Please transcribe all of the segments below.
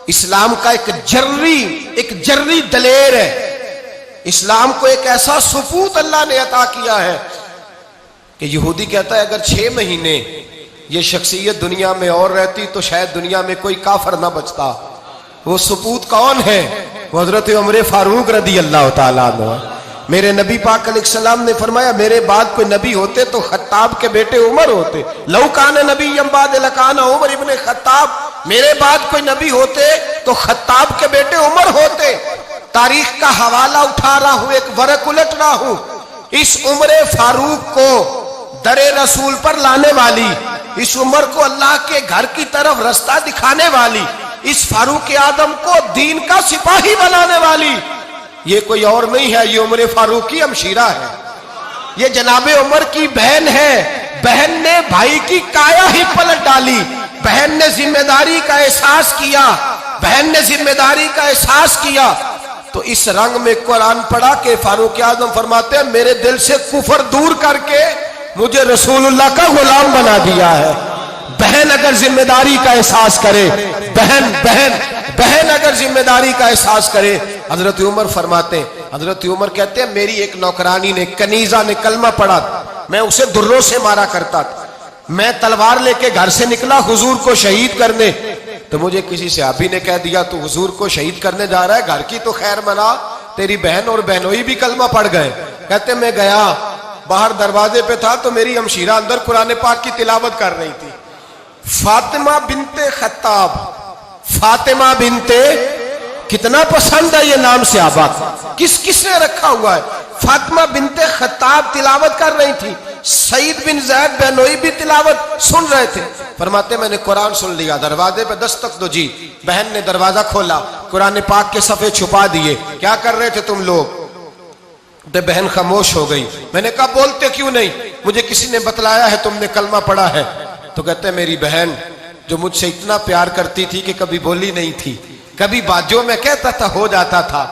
इस्लाम का एक जर्री दलेर है। इस्लाम को एक ऐसा सुपूत अल्लाह ने अता किया है कि यहूदी कहता है अगर 6 महीने ये शख्सियत दुनिया में और रहती तो शायद दुनिया में कोई काफर ना बचता। वो सुपूत कौन है? वो हजरत उमर फारूक रदी अल्लाह ताला अन्हु। मेरे नबी पाक अलैहिस्सलाम ने फरमाया मेरे बाद कोई नबी होते तो खत्ताब के बेटे उमर होते। लौ कान नबी बाद लकान उमर इब्ने खत्ताब, मेरे बाद कोई नबी होते तो खत्ताब के बेटे उमर होते। तारीख का हवाला उठा रहा हूं, एक वरक उलट रहा हूं। इस उमर फारूक को दरे रसूल पर लाने वाली, इस उमर को अल्लाह के घर की तरफ रास्ता दिखाने वाली, इस फारूक आदम को दीन का सिपाही बनाने वाली, ये कोई और नहीं है, ये उमर फारूक की हमशीरा है। ये जनाबे उमर की बहन है। बहन ने भाई की काया ही पलट डाली। बहन ने जिम्मेदारी का एहसास किया, बहन ने जिम्मेदारी का एहसास किया तो इस रंग में कुरान पढ़ा के फारूक आजम फरमाते हैं मेरे दिल से कुफर दूर करके मुझे रसूलुल्लाह का गुलाम बना दिया है। बहन अगर जिम्मेदारी का एहसास करे, बहन अगर जिम्मेदारी का एहसास करे। हजरत उमर फरमाते हैं, हजरत उमर कहते हैं मेरी एक नौकरानी ने, कनीजा ने कलमा पढ़ा, मैं उसे दुर्रों से मारा करता था। मैं तलवार लेके घर से निकला हुजूर को शहीद करने, तो मुझे किसी सहाबी ने कह दिया तू हुजूर को शहीद करने जा रहा है, घर की तो खैर मना, तेरी बहन और बहनोई भी कलमा पढ़ गए। कहते मैं गया, बाहर दरवाजे पे था तो मेरी हमशीरा अंदर कुरान पाक की तिलावत कर रही थी। फातिमा बिनते खत्ताब, फातिमा बिनते, कितना पसंद है ये नाम सहाबा, किसने रखा हुआ है। फातिमा बिनते खत्ताब तिलावत कर रही थी, सईद बिन ज़ैद बहनोई भी तिलावत सुन रहे थे। फरमाते मैंने कुरान सुन लिया, दरवाजे पे दस्तक दो जी। बहन ने दरवाजा खोला, कुरान पाक के सफ़े छुपा दिए। क्या कर रहे थे तुम लोग? तो बहन खामोश हो गई। मैंने कहा बोलते क्यों नहीं? मुझे किसी ने बतलाया है तुमने कलमा पढ़ा है। तो कहते मेरी बहन जो मुझसे इतना प्यार करती थी कि कभी बोली नहीं थी, कभी बाजों में कहता था हो जाता था,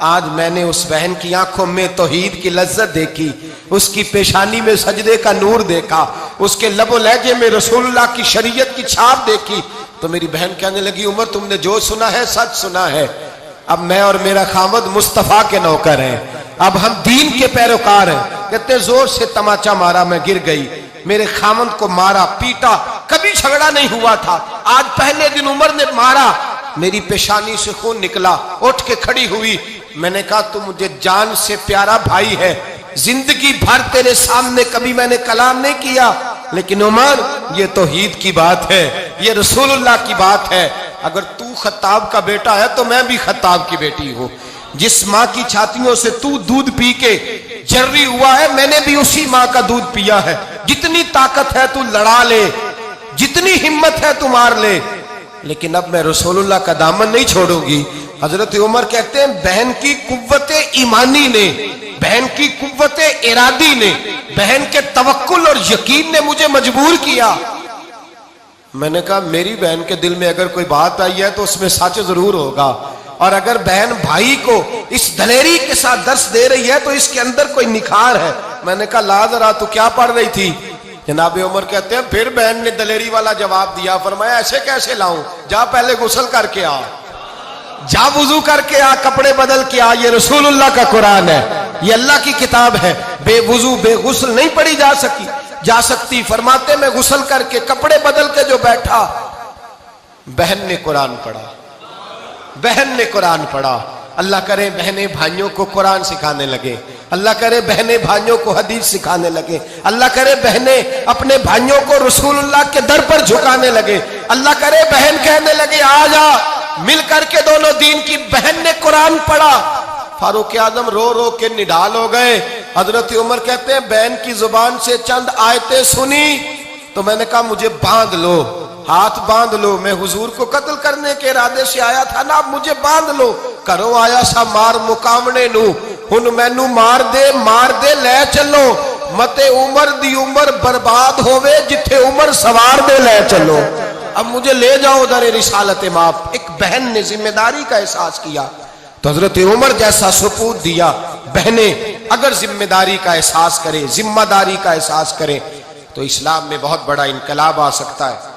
आज मैंने उस बहन की आंखों में तौहीद की लज्जत देखी, उसकी पेशानी में सजदे का नूर देखा, उसके लबो लहजे में रसूलुल्लाह की शरीयत की छाप देखी। तो मेरी बहन कहने लगी उमर तुमने जो सुना है सच सुना है। अब मैं और मेरा खामद मुस्तफा के नौकर हैं, अब हम दीन के पैरोकार हैं। कहते जोर से तमाचा मारा, मैं गिर गई, मेरे खामद को मारा पीटा, कभी झगड़ा नहीं हुआ था, आज पहले दिन उमर ने मारा, मेरी पेशानी से खून निकला, उठ के खड़ी हुई। मैंने कहा तू मुझे जान से प्यारा भाई है, जिंदगी भर तेरे सामने कभी मैंने कलाम नहीं किया, लेकिन उमर ये तौहीद की बात है, ये रसूलुल्लाह की बात है। अगर तू खत्ताब का बेटा है तो मैं भी खत्ताब की बेटी हूं। जिस माँ की छातियों से तू दूध पी के जर्री हुआ है, मैंने भी उसी माँ का दूध पिया है। जितनी ताकत है तू लड़ा ले, जितनी हिम्मत है तू मार ले, लेकिन अब मैं रसूलुल्लाह का दामन नहीं छोड़ूंगी। हजरत उमर कहते हैं बहन की कुव्वते ईमानी ने, बहन की कुव्वते इरादी ने, बहन के तवक्कुल और यकीन ने मुझे मजबूर किया। मैंने कहा मेरी बहन के दिल में अगर कोई बात आई है तो उसमें सच जरूर होगा, और अगर बहन भाई को इस दलेरी के साथ दर्श दे रही है तो इसके अंदर कोई निखार है। मैंने कहा ला जरा तू क्या पढ़ रही थी? जनाबे उमर कहते हैं फिर बहन ने दलेरी वाला जवाब दिया, फरमाया ऐसे कैसे लाऊं, जा पहले गुस्ल करके आ, जा वुजू करके आ, कपड़े बदल के आ, ये रसूलुल्लाह का कुरान है, ये अल्लाह की किताब है, बेवुजू बेगुस्ल नहीं पढ़ी जा सकती। फरमाते मैं गुस्ल करके कपड़े बदल के जो बैठा, बहन ने कुरान पढ़ा, बहन ने कुरान पढ़ा। अल्लाह करे बहनें भाइयों को कुरान सिखाने लगे, अल्लाह करे बहनें भाइयों को हदीस सिखाने लगे, अल्लाह करे बहनें अपने भाइयों को रसूलुल्लाह के दर पर झुकाने लगे, अल्लाह करे बहन कहने लगे आ जा मिल करके दोनों दीन की। बहन ने कुरान पढ़ा, फारूक आजम रो रो के निढाल हो गए। हजरत उमर कहते हैं बहन की जुबान से चंद आयतें सुनी तो मैंने कहा मुझे बांध लो, हाथ बांध लो, मैं हुजूर को कत्ल करने के इरादे से आया था ना, मुझे बांध लो। करो आया सा मार मुकामने नू, हुन मैनू मार दे ले चलो, मते उमर दी उमर बर्बाद होवे, जिथे उमर सवार दे ले चलो। अब मुझे ले जाओ दर रिसालत माप। एक बहन ने जिम्मेदारी का एहसास किया तो हजरत उमर जैसा सुपूत दिया। बहनें अगर जिम्मेदारी का एहसास करें, जिम्मेदारी का एहसास करें तो इस्लाम में बहुत बड़ा इनकलाब आ सकता है।